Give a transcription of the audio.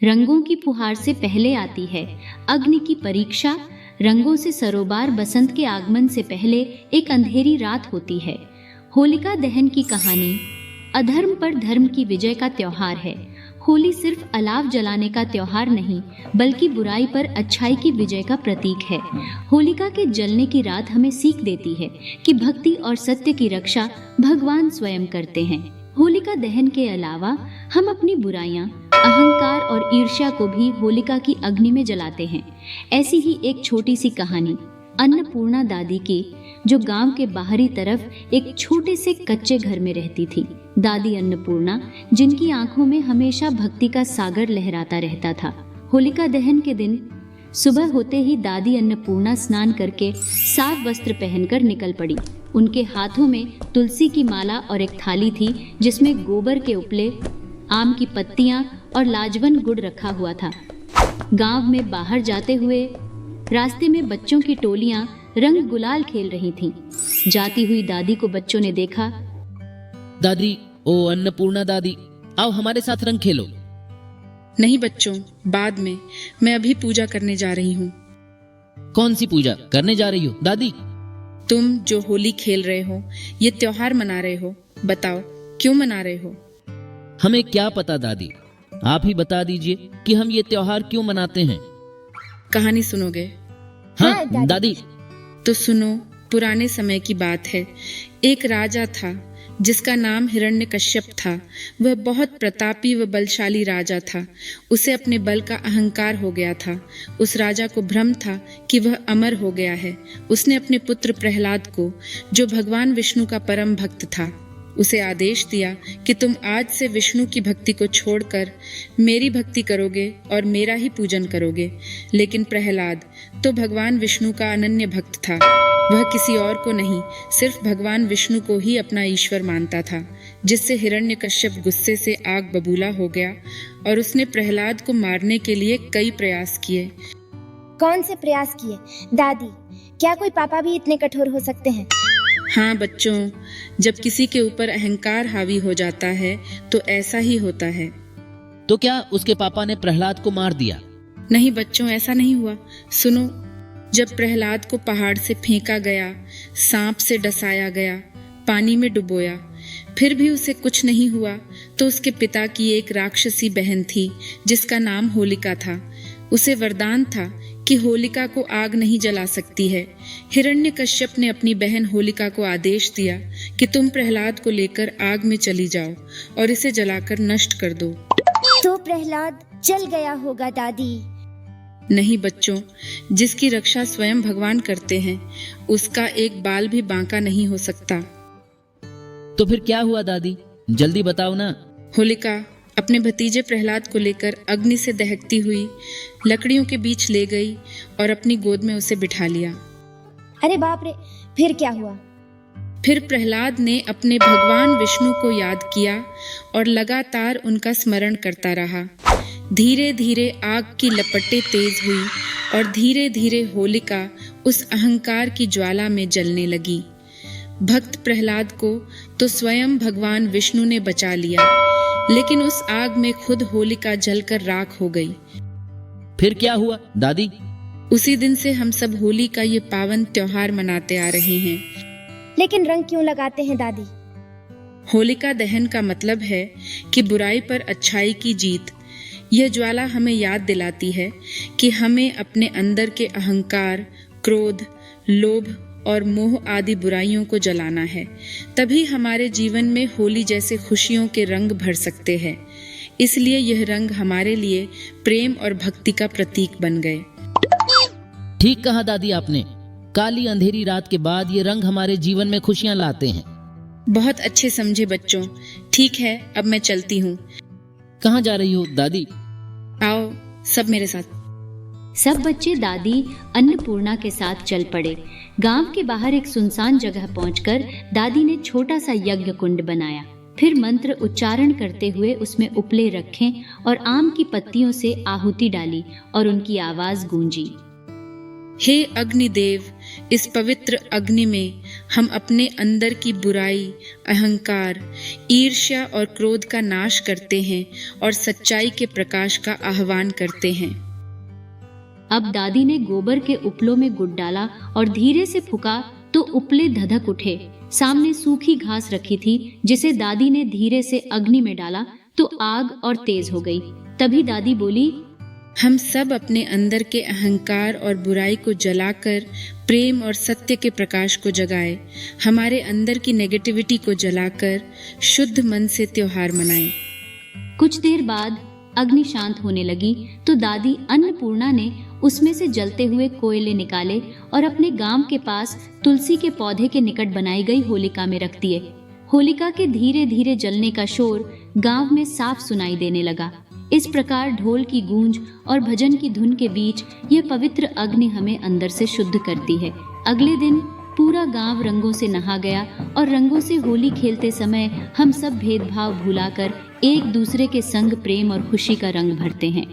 रंगों की फुहार से पहले आती है अग्नि की परीक्षा। रंगों से सरोबार बसंत के आगमन से पहले एक अंधेरी रात होती है। होलिका दहन की कहानी अधर्म पर धर्म की विजय का त्योहार है। होली सिर्फ अलाव जलाने का त्योहार नहीं, बल्कि बुराई पर अच्छाई की विजय का प्रतीक है। होलिका के जलने की रात हमें सीख देती है कि भक्ति और सत्य की रक्षा भगवान स्वयं करते हैं। होलिका दहन के अलावा हम अपनी बुराइयां, अहंकार और ईर्ष्या को भी होलिका की अग्नि में जलाते हैं। ऐसी ही एक छोटी सी कहानी अन्नपूर्णा दादी की, जो गांव के बाहरी तरफ एक छोटे से कच्चे घर में रहती थी। दादी अन्नपूर्णा, जिनकी आंखों में हमेशा भक्ति का सागर लहराता रहता था। होलिका दहन के दिन सुबह होते ही दादी अन्नपूर्णा स्नान करके साफ वस्त्र पहनकर निकल पड़ी। उनके हाथों में तुलसी की माला और एक थाली थी, जिसमें गोबर के उपले, आम की पत्तियां और लाजवन गुड़ रखा हुआ था। गांव में बाहर जाते हुए रास्ते में बच्चों की टोलियां रंग गुलाल खेल रही थीं। जाती हुई दादी को बच्चों ने देखा। दादी, ओ अन्नपूर्णा दादी, आओ हमारे साथ रंग खेलो। नहीं बच्चों, बाद में, मैं अभी पूजा करने जा रही हूँ। कौन सी पूजा करने जा रही हो दादी? तुम जो होली खेल रहे हो, ये त्योहार मना रहे हो, बताओ क्यों मना रहे हो? हमें क्या पता दादी, आप ही बता दीजिए कि हम ये त्योहार क्यों मनाते हैं। कहानी सुनोगे? हाँ दादी। तो सुनो, पुराने समय की बात है। एक राजा था जिसका नाम हिरण्यकश्यप था। वह बहुत प्रतापी व बलशाली राजा था। उसे अपने बल का अहंकार हो गया था। उस राजा को भ्रम था कि वह अमर हो गया है। उसने अपने पुत्र प्रहलाद को, जो भगवान विष्णु का परम भक्त था, उसे आदेश दिया कि तुम आज से विष्णु की भक्ति को छोड़कर मेरी भक्ति करोगे और मेरा ही पूजन करोगे। लेकिन प्रहलाद तो भगवान विष्णु का अनन्य भक्त था। वह किसी और को नहीं, सिर्फ भगवान विष्णु को ही अपना ईश्वर मानता था, जिससे हिरण्यकश्यप गुस्से से आग बबूला हो गया और उसने प्रहलाद को मारने के लिए कई प्रयास किए। कौन से प्रयास किए दादी? क्या कोई पापा भी इतने कठोर हो सकते हैं? हाँ बच्चों, जब किसी के ऊपर अहंकार हावी हो जाता है तो ऐसा ही होता है। तो क्या उसके पापा ने प्रहलाद को मार दिया? नहीं बच्चों, ऐसा नहीं हुआ। सुनो, जब प्रहलाद को पहाड़ से फेंका गया, सांप से डसाया गया, पानी में डुबोया, फिर भी उसे कुछ नहीं हुआ, तो उसके पिता की एक राक्षसी बहन थी जिसका नाम होलिका था। उसे वरदान था कि होलिका को आग नहीं जला सकती है। हिरण्यकश्यप ने अपनी बहन होलिका को आदेश दिया कि तुम प्रहलाद को लेकर आग में चली जाओ और इसे जलाकर नष्ट कर दो। तो प्रहलाद जल गया होगा दादी? नहीं बच्चों, जिसकी रक्षा स्वयं भगवान करते हैं, उसका एक बाल भी बांका नहीं हो सकता। तो फिर क्या हुआ दादी, जल्दी बताओ ना। होलिका अपने भतीजे प्रहलाद को लेकर अग्नि से दहकती हुई लकड़ियों के बीच ले गई और अपनी गोद में उसे बिठा लिया। अरे बाप रे, फिर क्या हुआ? फिर प्रहलाद ने अपने भगवान विष्णु को याद किया और लगातार उनका स्मरण करता रहा। धीरे धीरे आग की लपटें तेज हुई और धीरे धीरे होलिका उस अहंकार की ज्वाला में जलने लगी। भक्त प्रहलाद को तो स्वयं भगवान विष्णु ने बचा लिया, लेकिन उस आग में खुद होलिका जलकर राख हो गई। फिर क्या हुआ दादी? उसी दिन से हम सब होली का ये पावन त्योहार मनाते आ रहे हैं। लेकिन रंग क्यों लगाते हैं दादी? होलिका दहन का मतलब है कि बुराई पर अच्छाई की जीत। यह ज्वाला हमें याद दिलाती है कि हमें अपने अंदर के अहंकार, क्रोध, लोभ और मोह आदि बुराइयों को जलाना है। तभी हमारे जीवन में होली जैसे खुशियों के रंग भर सकते हैं। इसलिए यह रंग हमारे लिए प्रेम और भक्ति का प्रतीक बन गए। ठीक कहा दादी आपने। काली अंधेरी रात के बाद ये रंग हमारे जीवन में खुशियां लाते हैं। बहुत अच्छे समझे बच्चों। ठीक है, अब मैं चलती हूँ। कहाँ जा रही हो दादी? आओ सब मेरे साथ। सब बच्चे दादी अन्नपूर्णा के साथ चल पड़े। गांव के बाहर एक सुनसान जगह पहुंचकर दादी ने छोटा सा यज्ञ कुंड बनाया। फिर मंत्र उच्चारण करते हुए उसमें उपले रखे और आम की पत्तियों से आहुति डाली और उनकी आवाज गूंजी। हे अग्निदेव, इस पवित्र अग्नि में हम अपने अंदर की बुराई, अहंकार, ईर्ष्या और क्रोध का नाश करते हैं और सच्चाई के प्रकाश का आह्वान करते हैं। अब दादी ने गोबर के उपलों में गुड़ डाला और धीरे से फूका तो उपले धधक उठे। सामने सूखी घास रखी थी जिसे दादी ने धीरे से अग्नि में डाला तो आग और तेज हो गई। तभी दादी बोली, हम सब अपने अंदर के अहंकार और बुराई को जलाकर प्रेम और सत्य के प्रकाश को जगाए। हमारे अंदर की नेगेटिविटी को जलाकर शुद्ध मन से त्योहार मनाएं। कुछ देर बाद अग्नि शांत होने लगी तो दादी अन्नपूर्णा ने उसमें से जलते हुए कोयले निकाले और अपने गांव के पास तुलसी के पौधे के निकट बनाई गई होलिका में रख दिए। होलिका के धीरे धीरे जलने का शोर गांव में साफ सुनाई देने लगा। इस प्रकार ढोल की गूंज और भजन की धुन के बीच यह पवित्र अग्नि हमें अंदर से शुद्ध करती है। अगले दिन पूरा गांव रंगों से नहा गया और रंगों से होली खेलते समय हम सब भेदभाव भुलाकर एक दूसरे के संग प्रेम और खुशी का रंग भरते हैं।